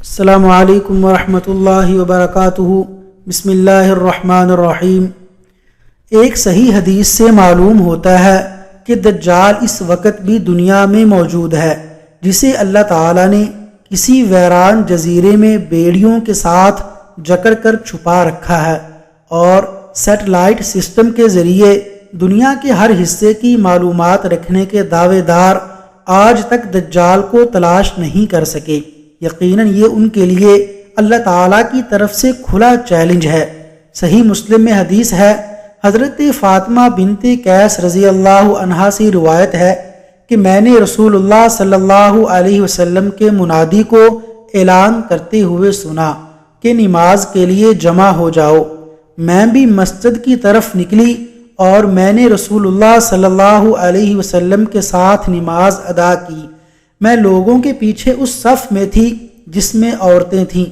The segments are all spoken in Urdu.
السلام علیکم ورحمۃ اللہ وبرکاتہ۔ بسم اللہ الرحمن الرحیم۔ ایک صحیح حدیث سے معلوم ہوتا ہے کہ دجال اس وقت بھی دنیا میں موجود ہے، جسے اللہ تعالیٰ نے کسی ویران جزیرے میں بیڑیوں کے ساتھ جکڑ کر چھپا رکھا ہے، اور سیٹلائٹ سسٹم کے ذریعے دنیا کے ہر حصے کی معلومات رکھنے کے دعوے دار آج تک دجال کو تلاش نہیں کر سکے۔ یقیناً یہ ان کے لیے اللہ تعالیٰ کی طرف سے کھلا چیلنج ہے۔ صحیح مسلم میں حدیث ہے، حضرت فاطمہ بنت قیس رضی اللہ عنہا سے روایت ہے کہ میں نے رسول اللہ صلی اللہ علیہ وسلم کے منادی کو اعلان کرتے ہوئے سنا کہ نماز کے لیے جمع ہو جاؤ۔ میں بھی مسجد کی طرف نکلی اور میں نے رسول اللہ صلی اللہ علیہ وسلم کے ساتھ نماز ادا کی۔ میں لوگوں کے پیچھے اس صف میں تھی جس میں عورتیں تھیں۔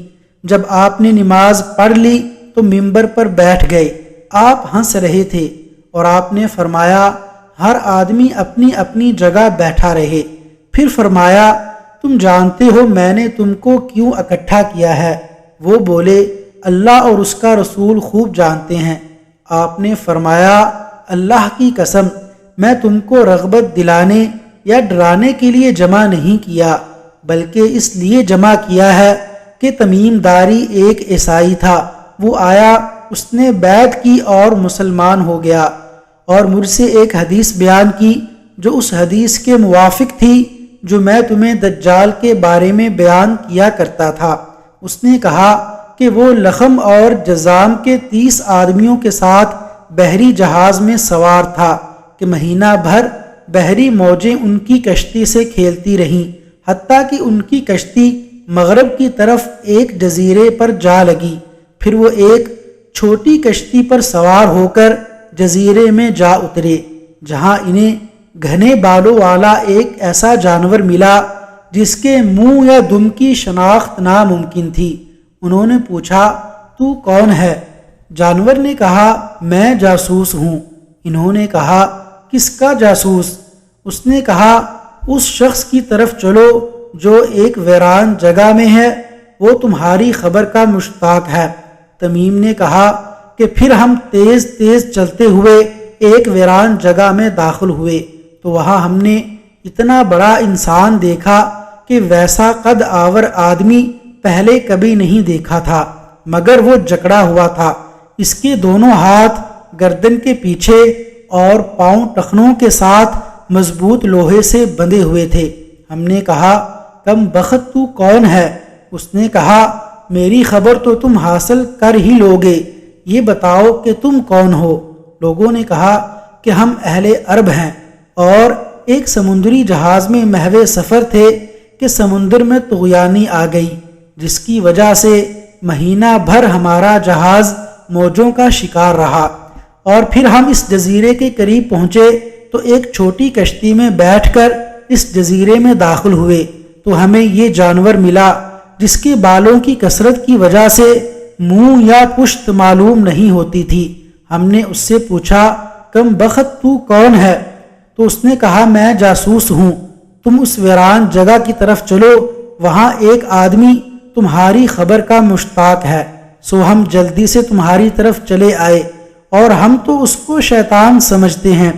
جب آپ نے نماز پڑھ لی تو ممبر پر بیٹھ گئے۔ آپ ہنس رہے تھے اور آپ نے فرمایا ہر آدمی اپنی اپنی جگہ بیٹھا رہے۔ پھر فرمایا تم جانتے ہو میں نے تم کو کیوں اکٹھا کیا ہے؟ وہ بولے اللہ اور اس کا رسول خوب جانتے ہیں۔ آپ نے فرمایا اللہ کی قسم میں تم کو رغبت دلانے یا ڈرانے کے لیے جمع نہیں کیا، بلکہ اس لیے جمع کیا ہے کہ تمیم داری ایک عیسائی تھا، وہ آیا، اس نے بیعت کی اور مسلمان ہو گیا، اور مجھ سے ایک حدیث بیان کی جو اس حدیث کے موافق تھی جو میں تمہیں دجال کے بارے میں بیان کیا کرتا تھا۔ اس نے کہا کہ وہ لخم اور جذام کے 30 آدمیوں کے ساتھ بحری جہاز میں سوار تھا کہ مہینہ بھر بحری موجیں ان کی کشتی سے کھیلتی رہیں، حتیٰ کہ ان کی کشتی مغرب کی طرف ایک جزیرے پر جا لگی۔ پھر وہ ایک چھوٹی کشتی پر سوار ہو کر جزیرے میں جا اترے، جہاں انہیں گھنے بالوں والا ایک ایسا جانور ملا جس کے منہ یا دم کی شناخت ناممکن تھی۔ انہوں نے پوچھا تو کون ہے؟ جانور نے کہا میں جاسوس ہوں۔ انہوں نے کہا کس کا جاسوس؟ اس نے کہا اس شخص کی طرف چلو جو ایک ویران جگہ میں ہے، وہ تمہاری خبر کا مشتاق ہے۔ تمیم نے کہا کہ پھر ہم تیز تیز چلتے ہوئے ایک ویران جگہ میں داخل ہوئے تو وہاں ہم نے اتنا بڑا انسان دیکھا کہ ویسا قد آور آدمی پہلے کبھی نہیں دیکھا تھا، مگر وہ جکڑا ہوا تھا۔ اس کے دونوں ہاتھ گردن کے پیچھے اور پاؤں ٹخنوں کے ساتھ مضبوط لوہے سے بندھے ہوئے تھے۔ ہم نے کہا کم بخت تو کون ہے؟ اس نے کہا میری خبر تو تم حاصل کر ہی لوگے، یہ بتاؤ کہ تم کون ہو؟ لوگوں نے کہا کہ ہم اہل عرب ہیں اور ایک سمندری جہاز میں محو سفر تھے کہ سمندر میں طغیانی آ گئی، جس کی وجہ سے مہینہ بھر ہمارا جہاز موجوں کا شکار رہا، اور پھر ہم اس جزیرے کے قریب پہنچے تو ایک چھوٹی کشتی میں بیٹھ کر اس جزیرے میں داخل ہوئے تو ہمیں یہ جانور ملا جس کے بالوں کی کثرت کی وجہ سے منہ یا پشت معلوم نہیں ہوتی تھی۔ ہم نے اس سے پوچھا کم بخت تو کون ہے؟ تو اس نے کہا میں جاسوس ہوں، تم اس ویران جگہ کی طرف چلو، وہاں ایک آدمی تمہاری خبر کا مشتاق ہے۔ سو ہم جلدی سے تمہاری طرف چلے آئے اور ہم تو اس کو شیطان سمجھتے ہیں۔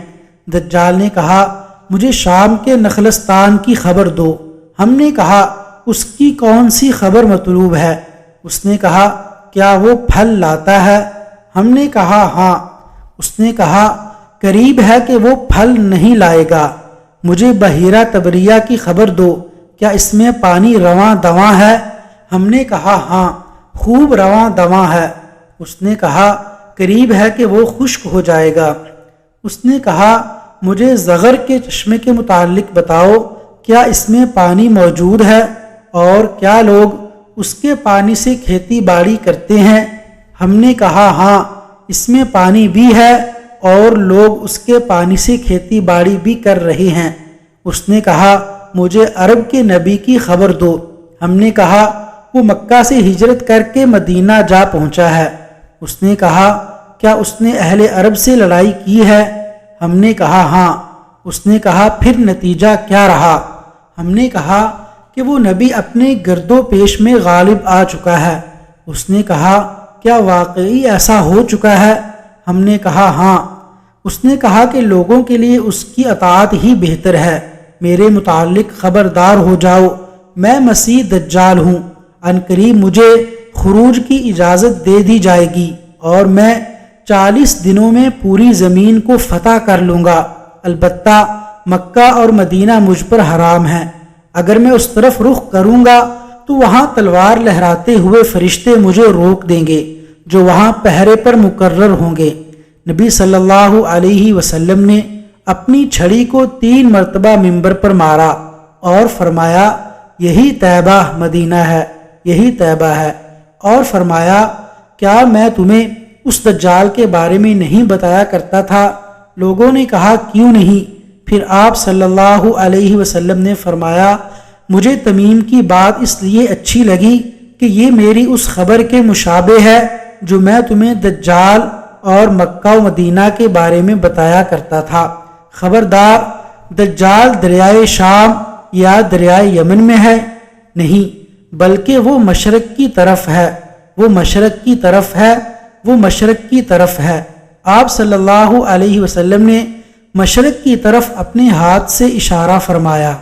دجال نے کہا مجھے شام کے نخلستان کی خبر دو۔ ہم نے کہا اس کی کون سی خبر مطلوب ہے؟ اس نے کہا کیا وہ پھل لاتا ہے؟ ہم نے کہا ہاں۔ اس نے کہا قریب ہے کہ وہ پھل نہیں لائے گا۔ مجھے بحیرہ تبریہ کی خبر دو، کیا اس میں پانی رواں دواں ہے؟ ہم نے کہا ہاں، خوب رواں دواں ہے۔ اس نے کہا قریب ہے کہ وہ خشک ہو جائے گا۔ اس نے کہا مجھے زغر کے چشمے کے متعلق بتاؤ، کیا اس میں پانی موجود ہے اور کیا لوگ اس کے پانی سے کھیتی باڑی کرتے ہیں؟ ہم نے کہا ہاں، اس میں پانی بھی ہے اور لوگ اس کے پانی سے کھیتی باڑی بھی کر رہے ہیں۔ اس نے کہا مجھے عرب کے نبی کی خبر دو۔ ہم نے کہا وہ مکہ سے ہجرت کر کے مدینہ جا پہنچا ہے۔ اس نے کہا کیا اس نے اہل عرب سے لڑائی کی ہے؟ ہم نے کہا ہاں۔ اس نے کہا پھر نتیجہ کیا رہا؟ ہم نے کہا کہ وہ نبی اپنے گرد و پیش میں غالب آ چکا ہے۔ اس نے کہا کیا واقعی ایسا ہو چکا ہے؟ ہم نے کہا ہاں۔ اس نے کہا کہ لوگوں کے لیے اس کی اطاعت ہی بہتر ہے، میرے متعلق خبردار ہو جاؤ، میں مسیح دجال ہوں، عنقریب مجھے خروج کی اجازت دے دی جائے گی اور میں 40 دنوں میں پوری زمین کو فتح کر لوں گا، البتہ مکہ اور مدینہ مجھ پر حرام ہے، اگر میں اس طرف رخ کروں گا تو وہاں تلوار لہراتے ہوئے فرشتے مجھے روک دیں گے جو وہاں پہرے پر مقرر ہوں گے۔ نبی صلی اللہ علیہ وسلم نے اپنی چھڑی کو 3 مرتبہ منبر پر مارا اور فرمایا یہی طیبہ مدینہ ہے، یہی طیبہ ہے، اور فرمایا کیا میں تمہیں اس دجال کے بارے میں نہیں بتایا کرتا تھا؟ لوگوں نے کہا کیوں نہیں؟ پھر آپ صلی اللہ علیہ وسلم نے فرمایا مجھے تمیم کی بات اس لیے اچھی لگی کہ یہ میری اس خبر کے مشابہ ہے جو میں تمہیں دجال اور مکہ و مدینہ کے بارے میں بتایا کرتا تھا۔ خبردار، دجال دریائے شام یا دریائے یمن میں ہے؟ نہیں، بلکہ وہ مشرق کی طرف ہے، وہ مشرق کی طرف ہے، وہ مشرق کی طرف ہے۔ آپ صلی اللہ علیہ وسلم نے مشرق کی طرف اپنے ہاتھ سے اشارہ فرمایا۔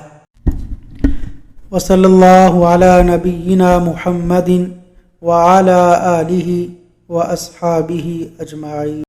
وصلی اللہ علی نبینا محمد وعلی آلہ واصحابہ اجمعین۔